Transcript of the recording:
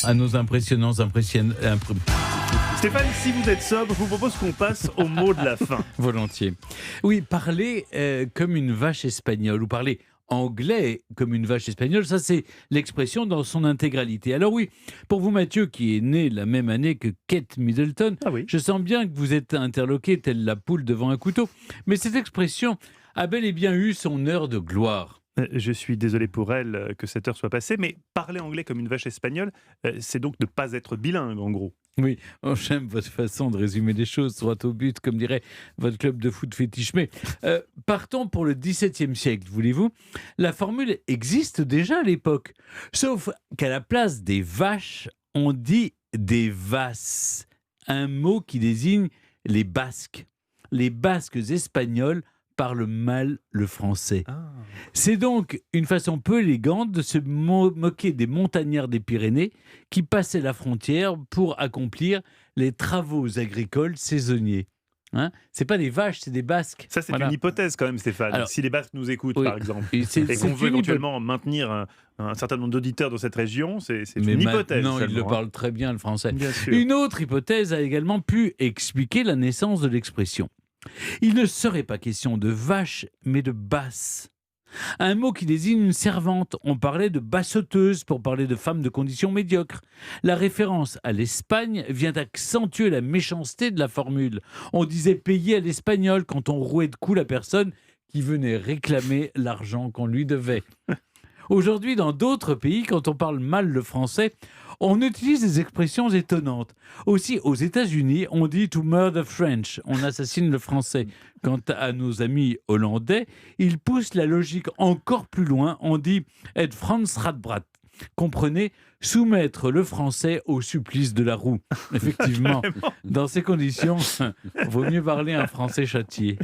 à nos Stéphane, si vous êtes sobre, je vous propose qu'on passe au mot de la fin. volontiers. Oui, parler comme une vache espagnole ou parler anglais comme une vache espagnole, ça c'est l'expression dans son intégralité. Alors oui, pour vous Mathieu, qui est né la même année que Kate Middleton, Ah oui. je sens bien que vous êtes interloqué telle la poule devant un couteau, mais cette expression a bel et bien eu son heure de gloire. Je suis désolé pour elle que cette heure soit passée, mais parler anglais comme une vache espagnole, c'est donc ne pas être bilingue en gros. Oui, oh, j'aime votre façon de résumer les choses, droit au but, comme dirait votre club de foot fétiche. Mais partons pour le XVIIe siècle, voulez-vous. La formule existe déjà à l'époque, sauf qu'à la place des vaches, on dit des vasses, un mot qui désigne les Basques. Les Basques espagnols parlent mal le français. Ah. C'est donc une façon peu élégante de se moquer des montagnards des Pyrénées qui passaient la frontière pour accomplir les travaux agricoles saisonniers. Hein, c'est pas des vaches, c'est des Basques. Ça, c'est Voilà. une hypothèse quand même, Stéphane. Alors, si les Basques nous écoutent, oui, par exemple, et c'est et qu'on veut une éventuellement maintenir un certain nombre d'auditeurs dans cette région, c'est Mais une hypothèse. maintenant, il le seulement, hein. parle très bien, le français. Bien sûr. Une autre hypothèse a également pu expliquer la naissance de l'expression. Il ne serait pas question de vache, mais de basse. Un mot qui désigne une servante. On parlait de bassoteuse pour parler de femmes de condition médiocre. La référence à l'Espagne vient accentuer la méchanceté de la formule. On disait payer à l'espagnol quand on rouait de coups la personne qui venait réclamer l'argent qu'on lui devait. Aujourd'hui, dans d'autres pays, quand on parle mal le français, on utilise des expressions étonnantes. Aussi, aux États-Unis, on dit to murder French, on assassine le français. Quant à nos amis hollandais, ils poussent la logique encore plus loin, on dit et Frans Radbrat. Comprenez, soumettre le français au supplice de la roue. Effectivement, dans ces conditions, vaut mieux parler un français châtié.